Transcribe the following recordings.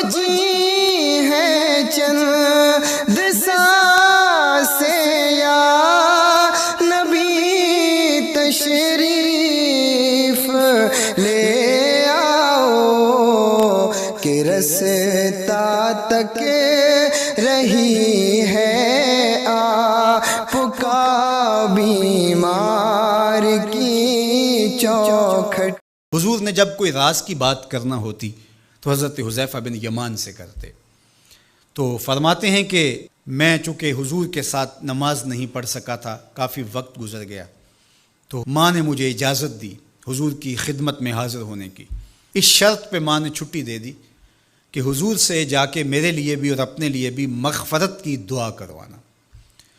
بجی ہے چند سانسیں یا نبی تشریف لے آؤ کہ رستا تک رہی ہے آپ کا بیمار کی چوکھٹ۔ حضور نے جب کوئی راز کی بات کرنا ہوتی تو حضرت حذیفہ بن یمان سے کرتے۔ تو فرماتے ہیں کہ میں چونکہ حضور کے ساتھ نماز نہیں پڑھ سکا تھا، کافی وقت گزر گیا، تو ماں نے مجھے اجازت دی حضور کی خدمت میں حاضر ہونے کی۔ اس شرط پہ ماں نے چھٹی دے دی کہ حضور سے جا کے میرے لیے بھی اور اپنے لیے بھی مغفرت کی دعا کروانا،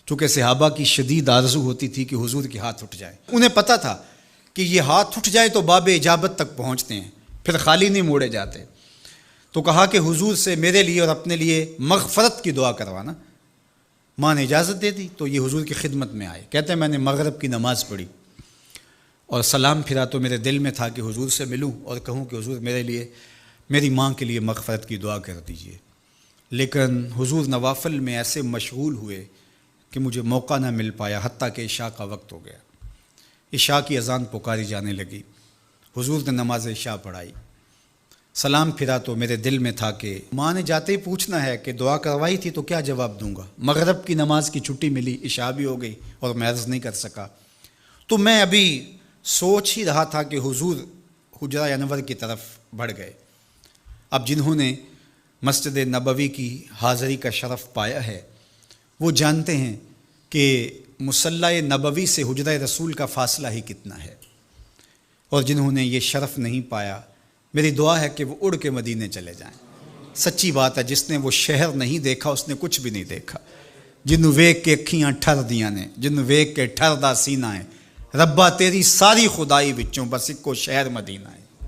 چونکہ صحابہ کی شدید آرزو ہوتی تھی کہ حضور کے ہاتھ اٹھ جائیں۔ انہیں پتہ تھا کہ یہ ہاتھ اٹھ جائے تو باب اجابت تک پہنچتے ہیں، پھر خالی نہیں موڑے جاتے۔ تو کہا کہ حضور سے میرے لیے اور اپنے لیے مغفرت کی دعا کروانا۔ ماں نے اجازت دے دی تو یہ حضور کی خدمت میں آئے۔ کہتے ہیں میں نے مغرب کی نماز پڑھی اور سلام پھرا تو میرے دل میں تھا کہ حضور سے ملوں اور کہوں کہ حضور میرے لیے، میری ماں کے لیے مغفرت کی دعا کر دیجئے، لیکن حضور نوافل میں ایسے مشغول ہوئے کہ مجھے موقع نہ مل پایا، حتیٰ کہ عشاء کا وقت ہو گیا۔ عشاء کی اذان پکاری جانے لگی، حضور نے نماز عشاء پڑھائی، سلام پھرا تو میرے دل میں تھا کہ ماں نے جاتے ہی پوچھنا ہے کہ دعا کروائی تھی تو کیا جواب دوں گا۔ مغرب کی نماز کی چھٹی ملی، عشاء بھی ہو گئی اور میں عرض نہیں کر سکا۔ تو میں ابھی سوچ ہی رہا تھا کہ حضور حجرہ انور کی طرف بڑھ گئے۔ اب جنہوں نے مسجد نبوی کی حاضری کا شرف پایا ہے وہ جانتے ہیں کہ مصلی نبوی سے حجرہ رسول کا فاصلہ ہی کتنا ہے، اور جنہوں نے یہ شرف نہیں پایا میری دعا ہے کہ وہ اڑ کے مدینے چلے جائیں۔ سچی بات ہے، جس نے وہ شہر نہیں دیکھا اس نے کچھ بھی نہیں دیکھا۔ جنوں ویکھ کے اکھیاں ٹھر دیاں نے، جنوں ویکھ کے ٹھر دا سینہ ہے، ربا تیری ساری خدائی وچوں بس اکو شہر مدینہ ہے۔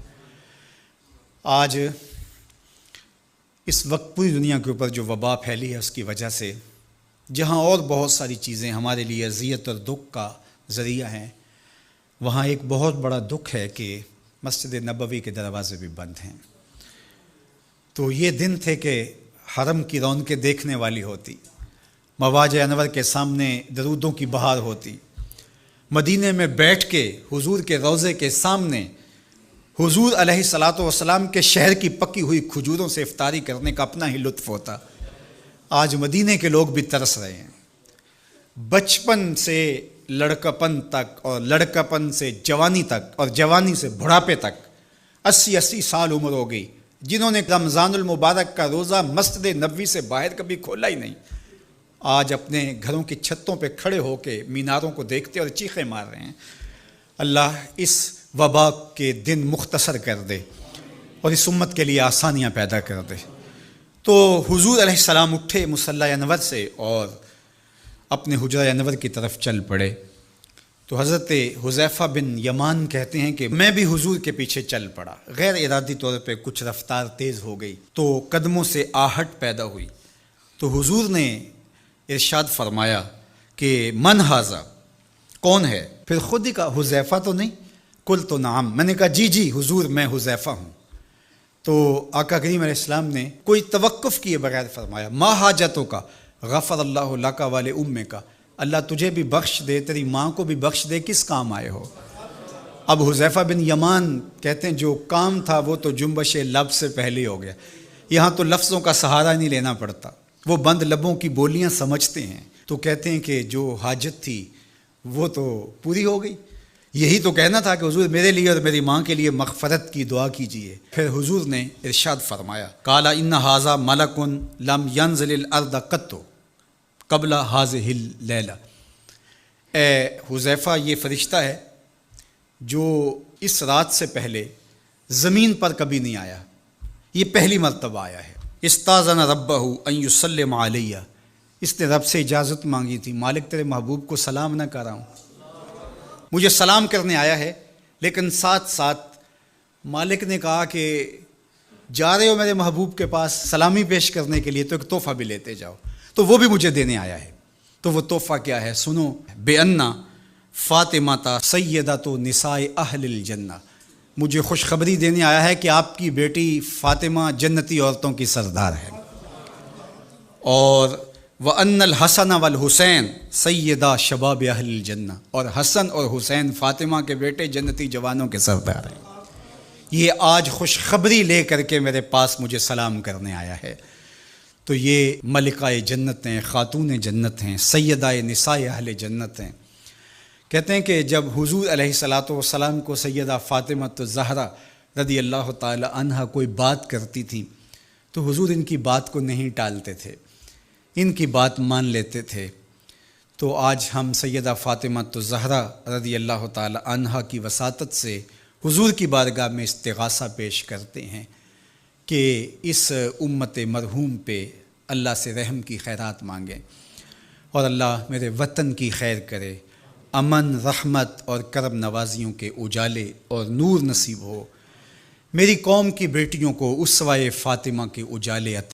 آج اس وقت پوری دنیا کے اوپر جو وبا پھیلی ہے اس کی وجہ سے جہاں اور بہت ساری چیزیں ہمارے لیے اذیت اور دکھ کا ذریعہ ہیں، وہاں ایک بہت بڑا دکھ ہے کہ مسجد نبوی کے دروازے بھی بند ہیں۔ تو یہ دن تھے کہ حرم کی رونقیں دیکھنے والی ہوتی، مواج انور کے سامنے درودوں کی بہار ہوتی، مدینے میں بیٹھ کے حضور کے روضے کے سامنے حضور علیہ الصلاۃ والسلام کے شہر کی پکی ہوئی کھجوروں سے افطاری کرنے کا اپنا ہی لطف ہوتا۔ آج مدینے کے لوگ بھی ترس رہے ہیں۔ بچپن سے لڑکپن تک اور لڑکپن سے جوانی تک اور جوانی سے بڑھاپے تک 80 سال عمر ہو گئی، جنہوں نے رمضان المبارک کا روزہ مسجد نبوی سے باہر کبھی کھولا ہی نہیں، آج اپنے گھروں کی چھتوں پہ کھڑے ہو کے میناروں کو دیکھتے اور چیخیں مار رہے ہیں۔ اللہ اس وبا کے دن مختصر کر دے اور اس امت کے لیے آسانیاں پیدا کر دے۔ تو حضور علیہ السلام اٹھے مصلی انور سے اور اپنے حجرہ انور کی طرف چل پڑے۔ تو حضرت حذیفہ بن یمان کہتے ہیں کہ میں بھی حضور کے پیچھے چل پڑا، غیر ارادی طور پہ کچھ رفتار تیز ہو گئی تو قدموں سے آہٹ پیدا ہوئی۔ تو حضور نے ارشاد فرمایا کہ من ھذا، کون ہے؟ پھر خود ہی کہا حذیفہ تو نہیں؟ قلت نعم، میں نے کہا جی جی حضور میں حذیفہ ہوں۔ تو آقا کریم علیہ السلام نے کوئی توقف کیے بغیر فرمایا ما حاجتوں کا غفر اللہ لک والے امک کا، اللہ تجھے بھی بخش دے، تیری ماں کو بھی بخش دے، کس کام آئے ہو؟ اب حذیفہ بن یمان کہتے ہیں جو کام تھا وہ تو جنبش لب سے پہلے ہو گیا، یہاں تو لفظوں کا سہارا نہیں لینا پڑتا، وہ بند لبوں کی بولیاں سمجھتے ہیں۔ تو کہتے ہیں کہ جو حاجت تھی وہ تو پوری ہو گئی، یہی تو کہنا تھا کہ حضور میرے لیے اور میری ماں کے لیے مغفرت کی دعا کیجیے۔ پھر حضور نے ارشاد فرمایا قال ان ھذا ملک لم ینزل الارض قط قبل ھذہ اللیلہ، اے حذیفہ یہ فرشتہ ہے جو اس رات سے پہلے زمین پر کبھی نہیں آیا، یہ پہلی مرتبہ آیا ہے۔ استاذن ربہ ان یسلم علیہ، اس نے رب سے اجازت مانگی تھی، مالک تیرے محبوب کو سلام نہ کر رہا ہوں، مجھے سلام کرنے آیا ہے، لیکن ساتھ ساتھ مالک نے کہا کہ جا رہے ہو میرے محبوب کے پاس سلامی پیش کرنے کے لیے تو ایک تحفہ بھی لیتے جاؤ، تو وہ بھی مجھے دینے آیا ہے۔ تو وہ تحفہ کیا ہے سنو، بے انا فاطمہ سیدۃ نساء اہل الجنہ، مجھے خوشخبری دینے آیا ہے کہ آپ کی بیٹی فاطمہ جنتی عورتوں کی سردار ہے، اور وَأَنَّ الْحَسَنَ وَالْحُسَيْنَ سَيِّدَا شَبَابِ أَهْلِ الْجَنَّةِ، اور حسن اور حسین فاطمہ کے بیٹے جنتی جوانوں کے سردار ہیں۔ یہ آج خوشخبری لے کر کے میرے پاس مجھے سلام کرنے آیا ہے۔ تو یہ ملکہ جنت ہیں، خاتون جنت ہیں، سیدہ نساء اہل جنت ہیں۔ کہتے ہیں کہ جب حضور علیہ الصلاۃ والسلام کو سیدہ فاطمہ الزہرا رضی اللہ تعالی عنہا کوئی بات کرتی تھیں تو حضور ان کی بات کو نہیں ٹالتے تھے، ان کی بات مان لیتے تھے۔ تو آج ہم سیدہ فاطمہ الزہرا رضی اللہ تعالی عنہا کی وساطت سے حضور کی بارگاہ میں استغاثہ پیش کرتے ہیں کہ اس امت مرحوم پہ اللہ سے رحم کی خیرات مانگیں، اور اللہ میرے وطن کی خیر کرے، امن، رحمت اور کرم نوازیوں کے اجالے اور نور نصیب ہو، میری قوم کی بیٹیوں کو اسوہ فاطمہ کے اجالے عطا